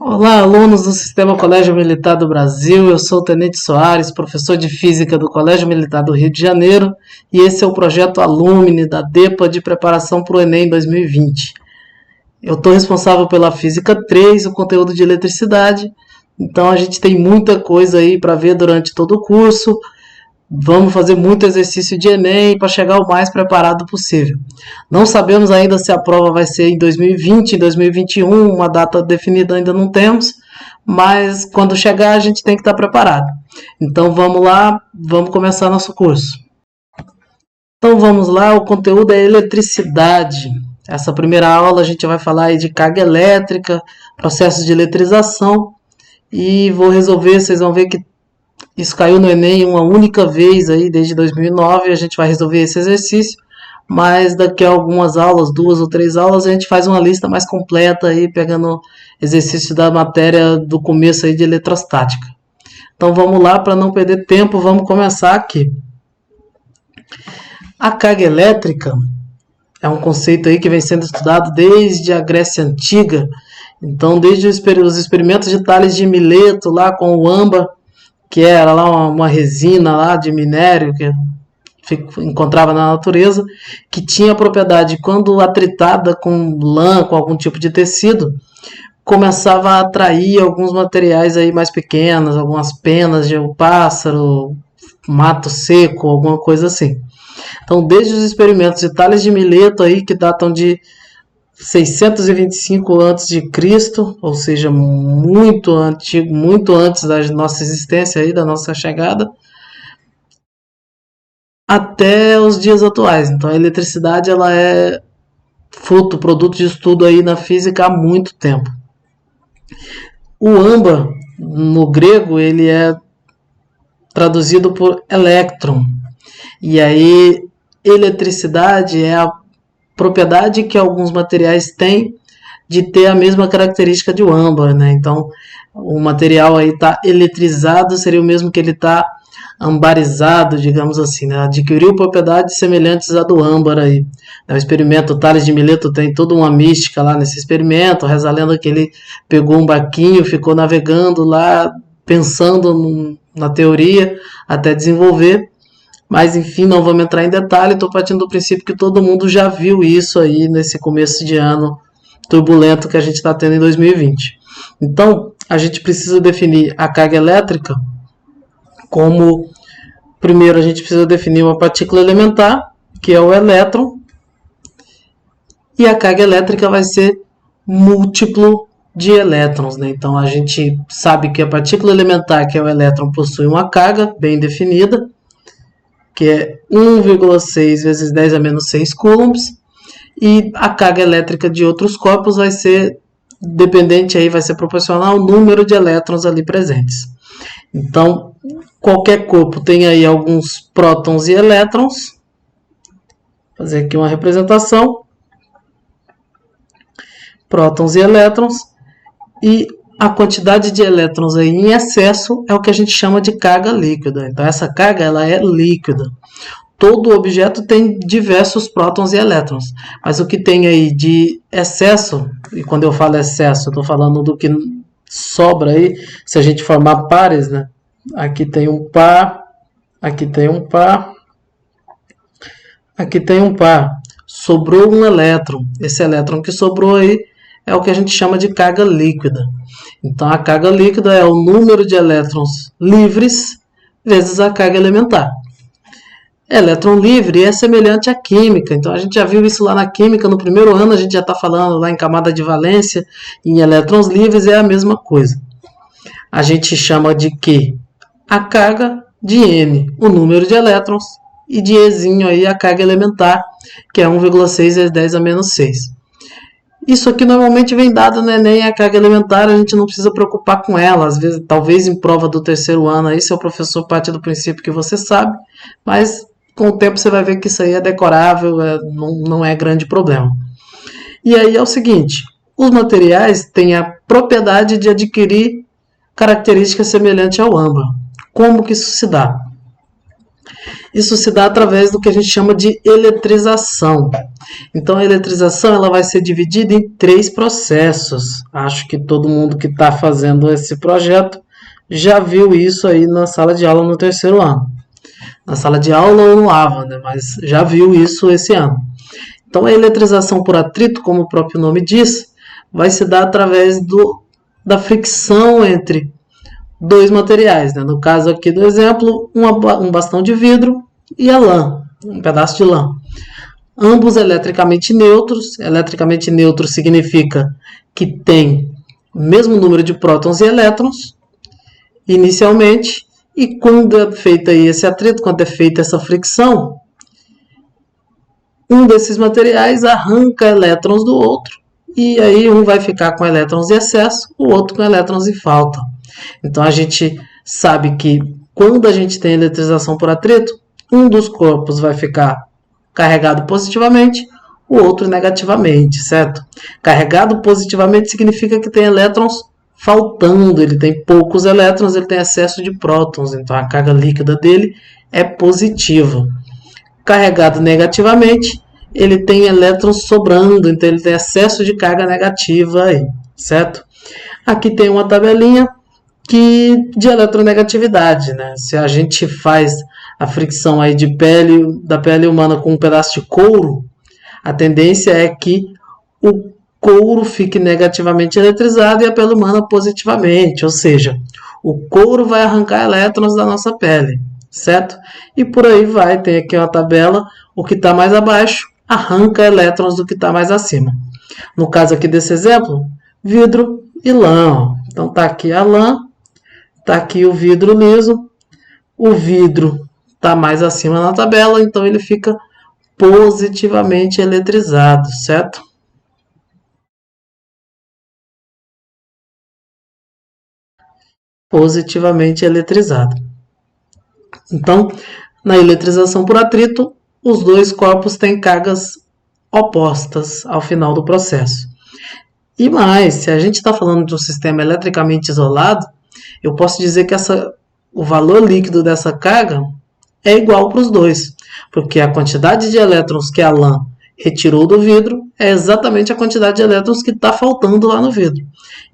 Olá, alunos do Sistema Colégio Militar do Brasil. Eu sou o Tenente Soares, professor de Física do Colégio Militar do Rio de Janeiro, e esse é o projeto Alumni da DEPA de preparação para o Enem 2020. Eu estou responsável pela Física 3, o conteúdo de eletricidade, então a gente tem muita coisa aí para ver durante todo o curso. Vamos fazer muito exercício de Enem para chegar o mais preparado possível. Não sabemos ainda se a prova vai ser em 2020, em 2021, uma data definida ainda não temos, mas quando chegar a gente tem que estar preparado. Então vamos lá, vamos começar nosso curso. Então vamos lá, o conteúdo é eletricidade. Essa primeira aula a gente vai falar aí de carga elétrica, processos de eletrização, e vou resolver, vocês vão ver que isso caiu no Enem uma única vez aí desde 2009, a gente vai resolver esse exercício, mas daqui a algumas aulas, 2 ou 3 aulas, a gente faz uma lista mais completa aí, pegando exercício da matéria do começo aí de eletrostática. Então vamos lá, para não perder tempo, vamos começar aqui. A carga elétrica é um conceito aí que vem sendo estudado desde a Grécia Antiga. Então, desde os experimentos de Tales de Mileto, lá com o âmbar, que era lá uma resina lá de minério que encontrava na natureza, que tinha a propriedade, quando atritada com lã, com algum tipo de tecido, começava a atrair alguns materiais aí mais pequenos, algumas penas de um pássaro, mato seco, alguma coisa assim. Então, desde os experimentos de Tales de Mileto aí, que datam de 625 a.C., ou seja, muito antigo, muito antes da nossa existência aí, da nossa chegada, até os dias atuais. Então a eletricidade ela é produto de estudo aí na física há muito tempo. O âmbar, no grego, ele é traduzido por elétron. E aí, eletricidade é a propriedade que alguns materiais têm de ter a mesma característica de um âmbar, né? Então, o material aí está eletrizado, seria o mesmo que ele está ambarizado, digamos assim, né? Adquiriu propriedades semelhantes à do âmbar aí. O experimento Tales de Mileto tem toda uma mística lá nesse experimento, reza a lenda que ele pegou um barquinho, ficou navegando lá, pensando na teoria, até desenvolver. Mas, enfim, não vamos entrar em detalhe, estou partindo do princípio que todo mundo já viu isso aí nesse começo de ano turbulento que a gente está tendo em 2020. Então, a gente precisa definir a carga elétrica como, primeiro a gente precisa definir uma partícula elementar, que é o elétron, e a carga elétrica vai ser múltiplo de elétrons, né? Então, a gente sabe que a partícula elementar, que é o elétron, possui uma carga bem definida, que é 1,6 vezes 10 a menos 6 coulombs, e a carga elétrica de outros corpos vai ser dependente aí, vai ser proporcional ao número de elétrons ali presentes. Então, qualquer corpo tem aí alguns prótons e elétrons. Vou fazer aqui uma representação. Prótons e elétrons, e a quantidade de elétrons aí em excesso é o que a gente chama de carga líquida. Então essa carga ela é líquida. Todo objeto tem diversos prótons e elétrons, mas o que tem aí de excesso, e quando eu falo excesso, eu estou falando do que sobra aí, se a gente formar pares, né? Aqui tem um par, aqui tem um par, aqui tem um par. Sobrou um elétron. Esse elétron que sobrou aí é o que a gente chama de carga líquida. Então, a carga líquida é o número de elétrons livres vezes a carga elementar. Elétron livre é semelhante à química. Então, a gente já viu isso lá na química. No primeiro ano, a gente já está falando lá em camada de valência. Em elétrons livres é a mesma coisa. A gente chama de Q a carga, de N o número de elétrons, e de Ezinho aí a carga elementar, que é 1,6 vezes 10 a menos 6. Isso aqui normalmente vem dado no Enem, a carga elementar, a gente não precisa preocupar com ela. Às vezes, talvez em prova do terceiro ano, aí seu professor parte do princípio que você sabe, mas com o tempo você vai ver que isso aí é decorável, não é grande problema. E aí é o seguinte, os materiais têm a propriedade de adquirir características semelhantes ao âmbar. Como que isso se dá? Isso se dá através do que a gente chama de eletrização. Então, a eletrização ela vai ser dividida em 3 processos. Acho que todo mundo que está fazendo esse projeto já viu isso aí na sala de aula no 3º ano. Na sala de aula ou no AVA, né? Mas já viu isso esse ano. Então, a eletrização por atrito, como o próprio nome diz, vai se dar através da fricção entre 2 materiais, né? No caso aqui do exemplo, um bastão de vidro e a lã, um pedaço de lã. Ambos eletricamente neutros. Eletricamente neutro significa que tem o mesmo número de prótons e elétrons inicialmente, e quando é feito aí esse atrito, quando é feita essa fricção, um desses materiais arranca elétrons do outro, e aí um vai ficar com elétrons em excesso, o outro com elétrons em falta. Então a gente sabe que quando a gente tem eletrização por atrito, um dos corpos vai ficar carregado positivamente, o outro negativamente, certo? Carregado positivamente significa que tem elétrons faltando, ele tem poucos elétrons, ele tem excesso de prótons, então a carga líquida dele é positiva. Carregado negativamente, ele tem elétrons sobrando, então ele tem excesso de carga negativa aí, certo? Aqui tem uma tabelinha de eletronegatividade, né? Se a gente faz a fricção aí da pele humana com um pedaço de couro, a tendência é que o couro fique negativamente eletrizado e a pele humana positivamente, ou seja, o couro vai arrancar elétrons da nossa pele, certo? E por aí vai, tem aqui uma tabela, o que está mais abaixo arranca elétrons do que está mais acima. No caso aqui desse exemplo, vidro e lã. Então está aqui a lã, está aqui o vidro liso, o vidro está mais acima na tabela, então ele fica positivamente eletrizado, certo? Positivamente eletrizado. Então, na eletrização por atrito, os dois corpos têm cargas opostas ao final do processo. E mais, se a gente está falando de um sistema eletricamente isolado, eu posso dizer que o valor líquido dessa carga é igual para os dois, porque a quantidade de elétrons que a lã retirou do vidro é exatamente a quantidade de elétrons que está faltando lá no vidro.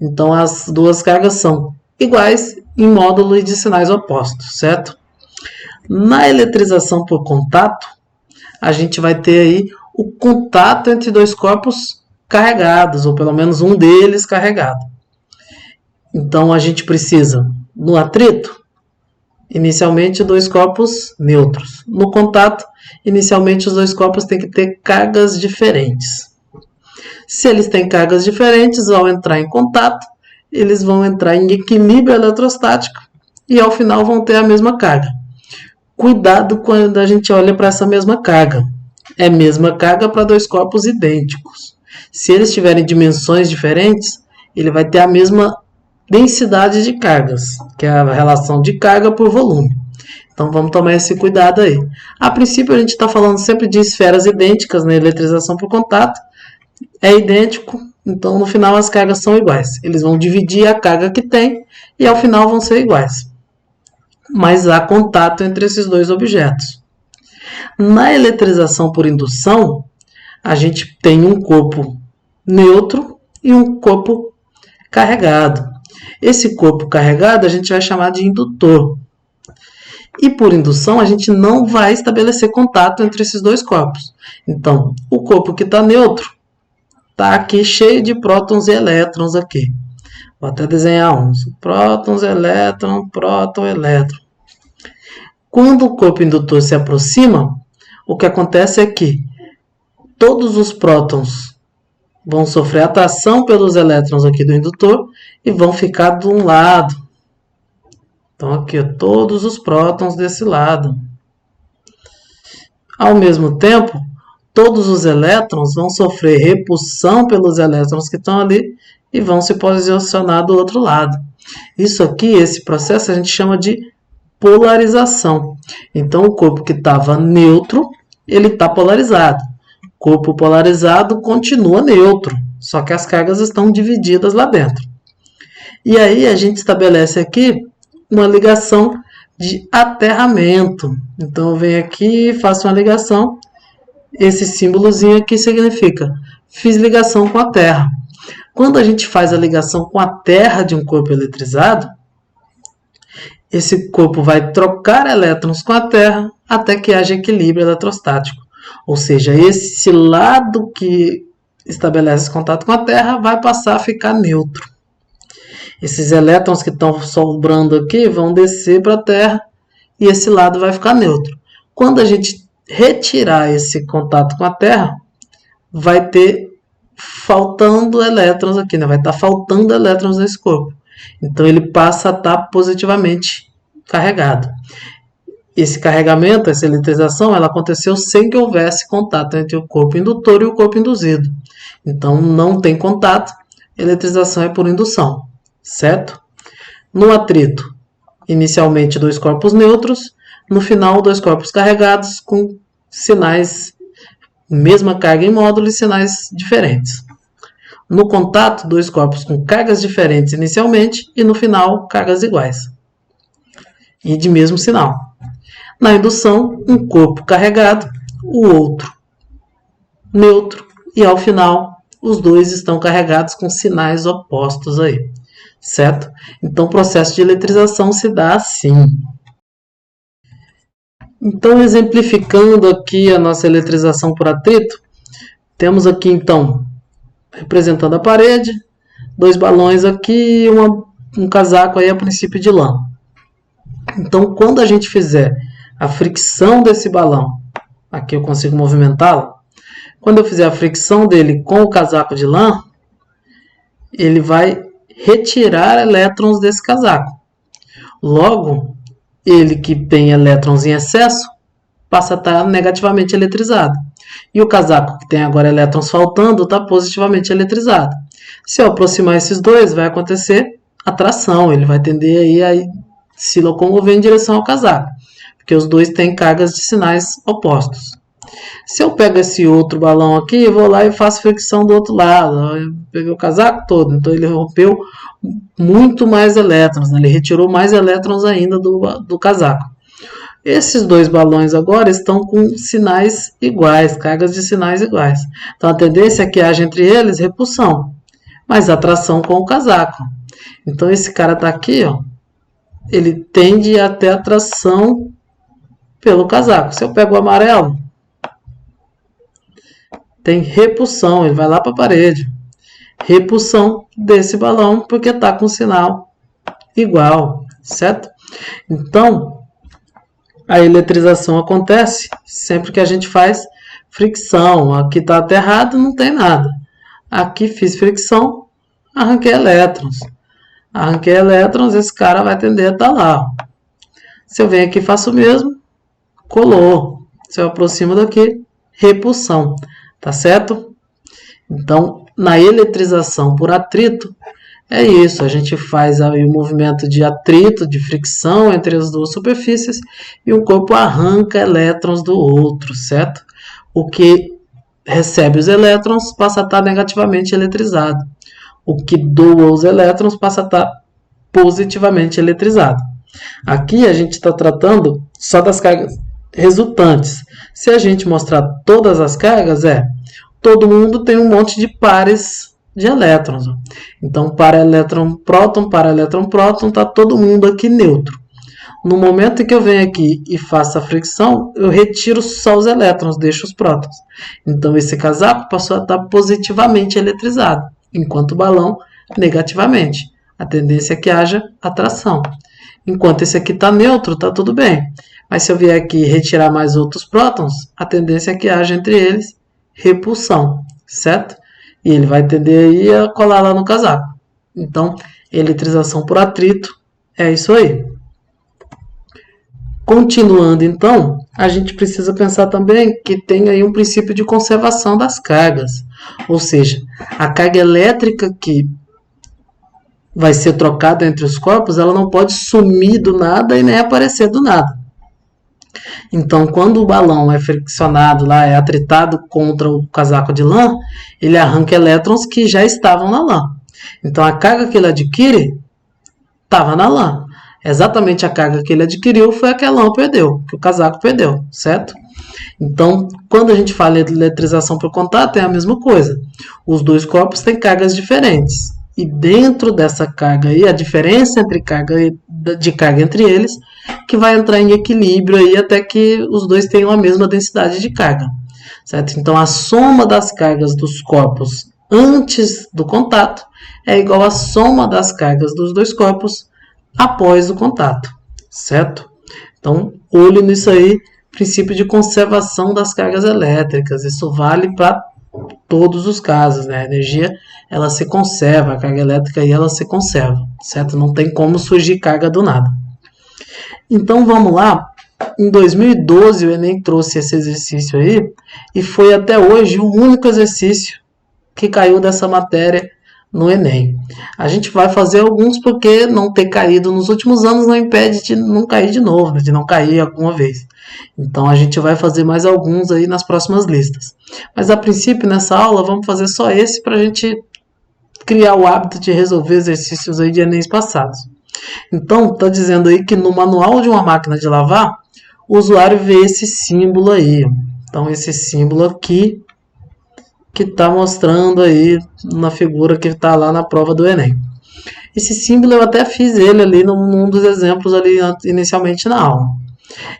Então as duas cargas são iguais em módulo e de sinais opostos, certo? Na eletrização por contato, a gente vai ter aí o contato entre dois corpos carregados, ou pelo menos um deles carregado. Então a gente precisa, no atrito, inicialmente dois corpos neutros. No contato, inicialmente os dois corpos têm que ter cargas diferentes. Se eles têm cargas diferentes, ao entrar em contato, eles vão entrar em equilíbrio eletrostático e ao final vão ter a mesma carga. Cuidado quando a gente olha para essa mesma carga. É a mesma carga para dois corpos idênticos. Se eles tiverem dimensões diferentes, ele vai ter a mesma densidade de cargas, que é a relação de carga por volume. Então vamos tomar esse cuidado aí. A princípio a gente está falando sempre de esferas idênticas na eletrização por contato. É idêntico, então no final as cargas são iguais. Eles vão dividir a carga que tem e ao final vão ser iguais. Mas há contato entre esses dois objetos. Na eletrização por indução, a gente tem um corpo neutro e um corpo carregado. Esse corpo carregado a gente vai chamar de indutor. E por indução a gente não vai estabelecer contato entre esses dois corpos. Então, o corpo que está neutro está aqui cheio de prótons e elétrons aqui. Vou até desenhar uns. Prótons, elétron, próton, elétron. Quando o corpo indutor se aproxima, o que acontece é que todos os prótons vão sofrer atração pelos elétrons aqui do indutor e vão ficar de um lado. Então aqui, todos os prótons desse lado. Ao mesmo tempo, todos os elétrons vão sofrer repulsão pelos elétrons que estão ali e vão se posicionar do outro lado. Isso aqui, esse processo, a gente chama de polarização. Então, o corpo que estava neutro, ele está polarizado. O corpo polarizado continua neutro, só que as cargas estão divididas lá dentro. E aí a gente estabelece aqui uma ligação de aterramento. Então eu venho aqui e faço uma ligação. Esse símbolozinho aqui significa fiz ligação com a Terra. Quando a gente faz a ligação com a Terra de um corpo eletrizado, esse corpo vai trocar elétrons com a Terra até que haja equilíbrio eletrostático. Ou seja, esse lado que estabelece contato com a Terra vai passar a ficar neutro. Esses elétrons que estão sobrando aqui vão descer para a Terra e esse lado vai ficar neutro. Quando a gente retirar esse contato com a Terra, vai ter faltando elétrons aqui, né? Vai estar faltando elétrons nesse corpo. Então ele passa a estar positivamente carregado. Esse carregamento, essa eletrização, ela aconteceu sem que houvesse contato entre o corpo indutor e o corpo induzido. Então não tem contato, eletrização é por indução, certo? No atrito, inicialmente dois corpos neutros, no final dois corpos carregados com sinais, mesma carga em módulo e sinais diferentes. No contato, dois corpos com cargas diferentes inicialmente e no final cargas iguais e de mesmo sinal. Na indução, um corpo carregado, o outro neutro e ao final os dois estão carregados com sinais opostos aí, certo? Então o processo de eletrização se dá assim. Então, exemplificando aqui a nossa eletrização por atrito, temos aqui então, representando a parede, dois balões aqui e um casaco aí a princípio de lã. Então, quando a gente fizer a fricção desse balão, aqui eu consigo movimentá-lo, quando eu fizer a fricção dele com o casaco de lã, ele vai retirar elétrons desse casaco. Logo, ele que tem elétrons em excesso, passa a estar negativamente eletrizado. E o casaco que tem agora elétrons faltando, está positivamente eletrizado. Se eu aproximar esses dois, vai acontecer atração. Ele vai tender aí a se locomover em direção ao casaco, porque os dois têm cargas de sinais opostos. Se eu pego esse outro balão aqui, vou lá e faço fricção do outro lado. Eu peguei o casaco todo, então ele rompeu muito mais elétrons, né? Ele retirou mais elétrons ainda do casaco. Esses dois balões agora estão com sinais iguais, cargas de sinais iguais. Então a tendência é que haja entre eles repulsão, mas atração com o casaco. Então esse cara está aqui, ó, ele tende a ter atração pelo casaco. Se eu pego o amarelo, tem repulsão, ele vai lá para a parede. Repulsão desse balão, porque está com sinal igual, certo? Então, a eletrização acontece sempre que a gente faz fricção. Aqui está aterrado, não tem nada. Aqui fiz fricção, arranquei elétrons. Arranquei elétrons, esse cara vai tender a estar lá. Se eu venho aqui e faço o mesmo, colou. Se eu aproximo daqui, repulsão. Tá certo? Então, na eletrização por atrito, é isso. A gente faz aí o movimento de atrito, de fricção entre as duas superfícies e o corpo arranca elétrons do outro, certo? O que recebe os elétrons passa a estar negativamente eletrizado. O que doa os elétrons passa a estar positivamente eletrizado. Aqui a gente está tratando só das cargas resultantes. Se a gente mostrar todas as cargas, todo mundo tem um monte de pares de elétrons. Então, para elétron, próton, está todo mundo aqui neutro. No momento em que eu venho aqui e faço a fricção, eu retiro só os elétrons, deixo os prótons. Então, esse casaco passou a estar positivamente eletrizado, enquanto o balão negativamente. A tendência é que haja atração. Enquanto esse aqui está neutro, está tudo bem. Mas se eu vier aqui retirar mais outros prótons, a tendência é que haja entre eles repulsão, certo? E ele vai tender aí a colar lá no casaco. Então, eletrização por atrito é isso aí. Continuando, então, a gente precisa pensar também que tem aí um princípio de conservação das cargas. Ou seja, a carga elétrica que vai ser trocada entre os corpos, ela não pode sumir do nada e nem aparecer do nada. Então, quando o balão é friccionado lá, é atritado contra o casaco de lã, ele arranca elétrons que já estavam na lã. Então, a carga que ele adquire estava na lã. Exatamente a carga que ele adquiriu foi a que a lã perdeu, que o casaco perdeu, certo? Então, quando a gente fala de eletrização por contato, é a mesma coisa. Os dois corpos têm cargas diferentes. E dentro dessa carga aí, a diferença de carga entre eles, que vai entrar em equilíbrio aí até que os dois tenham a mesma densidade de carga. Certo? Então, a soma das cargas dos corpos antes do contato é igual à soma das cargas dos dois corpos após o contato. Certo? Então, olho nisso aí. Princípio de conservação das cargas elétricas. Isso vale para todos os casos, né? A energia ela se conserva, a carga elétrica aí ela se conserva, certo? Não tem como surgir carga do nada. Então vamos lá. Em 2012 o Enem trouxe esse exercício aí e foi até hoje o único exercício que caiu dessa matéria no Enem. A gente vai fazer alguns porque não ter caído nos últimos anos não impede de não cair de novo, né? De não cair alguma vez. Então a gente vai fazer mais alguns aí nas próximas listas. Mas a princípio nessa aula vamos fazer só esse para a gente criar o hábito de resolver exercícios aí de Enem passados. Então está dizendo aí que no manual de uma máquina de lavar o usuário vê esse símbolo aí. Então esse símbolo aqui que está mostrando aí na figura que está lá na prova do Enem. Esse símbolo eu até fiz ele ali num dos exemplos ali inicialmente na aula.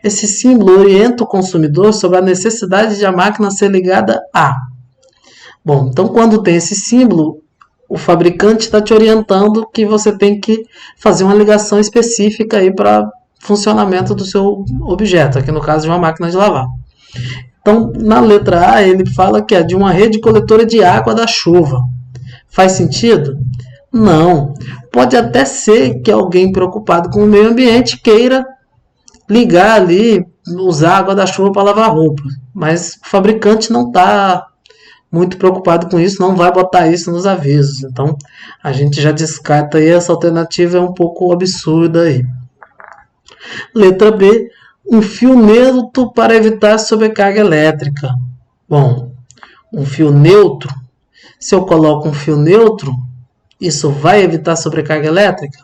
Esse símbolo orienta o consumidor sobre a necessidade de a máquina ser ligada a. Bom, então quando tem esse símbolo, o fabricante está te orientando que você tem que fazer uma ligação específica aí para funcionamento do seu objeto, aqui no caso de uma máquina de lavar. Então, na letra A, ele fala que é de uma rede coletora de água da chuva. Faz sentido? Não. Pode até ser que alguém preocupado com o meio ambiente queira ligar ali, usar água da chuva para lavar roupa. Mas o fabricante não está muito preocupado com isso, não vai botar isso nos avisos. Então, a gente já descarta aí, essa alternativa é um pouco absurda aí. Letra B. Um fio neutro para evitar sobrecarga elétrica. Bom, um fio neutro, se eu coloco um fio neutro, isso vai evitar sobrecarga elétrica?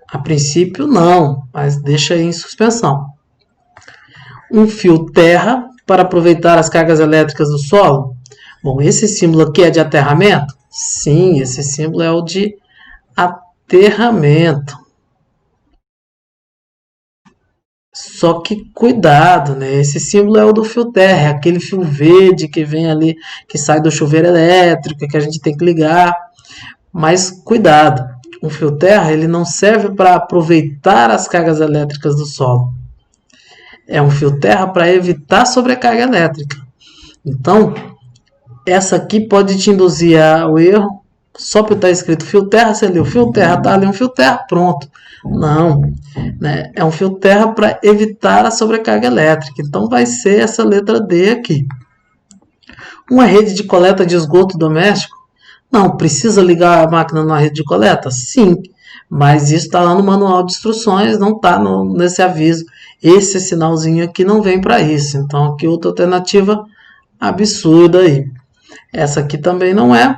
A princípio não, mas deixa aí em suspensão. Um fio terra para aproveitar as cargas elétricas do solo. Bom, esse símbolo aqui é de aterramento? Sim, esse símbolo é o de aterramento. Só que cuidado, né? Esse símbolo é o do fio terra, é aquele fio verde que vem ali, que sai do chuveiro elétrico, que a gente tem que ligar. Mas cuidado, um fio terra ele não serve para aproveitar as cargas elétricas do solo. É um fio terra para evitar sobrecarga elétrica. Então, essa aqui pode te induzir ao erro. Só por estar escrito fio terra, você leu fio terra, tá ali um fio terra, pronto. Não, né? É um fio terra para evitar a sobrecarga elétrica. Então vai ser essa letra D aqui. Uma rede de coleta de esgoto doméstico? Não, precisa ligar a máquina na rede de coleta? Sim, mas isso está lá no manual de instruções, não está nesse aviso. Esse sinalzinho aqui não vem para isso. Então aqui outra alternativa absurda aí. Essa aqui também não é.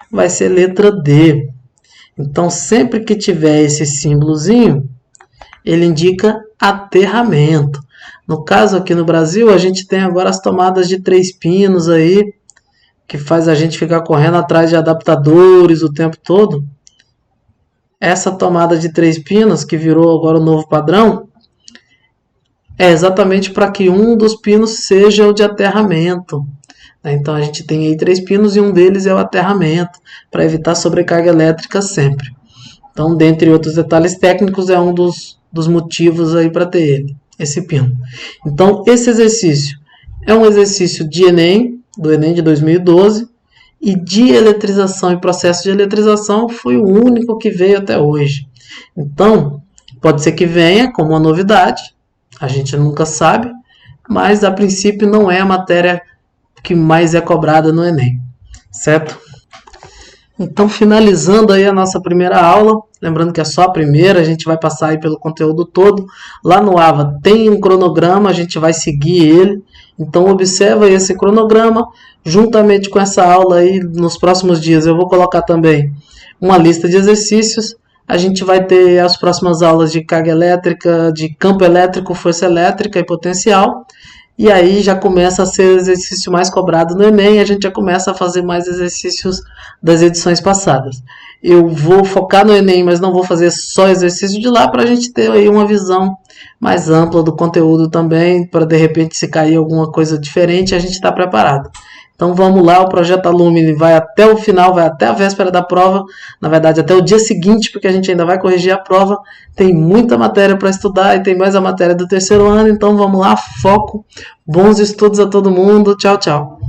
Vai ser letra D. Então, sempre que tiver esse símbolozinho, ele indica aterramento. No caso aqui no Brasil, a gente tem agora as tomadas de 3 pinos aí, que faz a gente ficar correndo atrás de adaptadores o tempo todo. Essa tomada de 3 pinos, que virou agora o novo padrão, é exatamente para que um dos pinos seja o de aterramento. Então a gente tem aí 3 pinos e um deles é o aterramento, para evitar sobrecarga elétrica sempre. Então, dentre outros detalhes técnicos, é um dos motivos aí para ter ele, esse pino. Então, esse exercício é um exercício de Enem, do Enem de 2012, e de eletrização e processo de eletrização foi o único que veio até hoje. Então, pode ser que venha como uma novidade, a gente nunca sabe, mas a princípio não é a matéria que mais é cobrada no Enem, certo? Então, finalizando aí a nossa primeira aula, lembrando que é só a primeira, a gente vai passar aí pelo conteúdo todo. Lá no AVA tem um cronograma, a gente vai seguir ele. Então, observa esse cronograma, juntamente com essa aula aí, nos próximos dias eu vou colocar também uma lista de exercícios A gente vai ter as próximas aulas de carga elétrica, de campo elétrico, força elétrica e potencial. E aí já começa a ser o exercício mais cobrado no Enem, e a gente já começa a fazer mais exercícios das edições passadas. Eu vou focar no Enem, mas não vou fazer só exercício de lá, para a gente ter aí uma visão mais ampla do conteúdo também, para de repente se cair alguma coisa diferente, a gente está preparado. Então vamos lá, o projeto Alumni vai até o final, vai até a véspera da prova, na verdade até o dia seguinte, porque a gente ainda vai corrigir a prova. Tem muita matéria para estudar e tem mais a matéria do terceiro ano, então vamos lá, foco, bons estudos a todo mundo, tchau, tchau.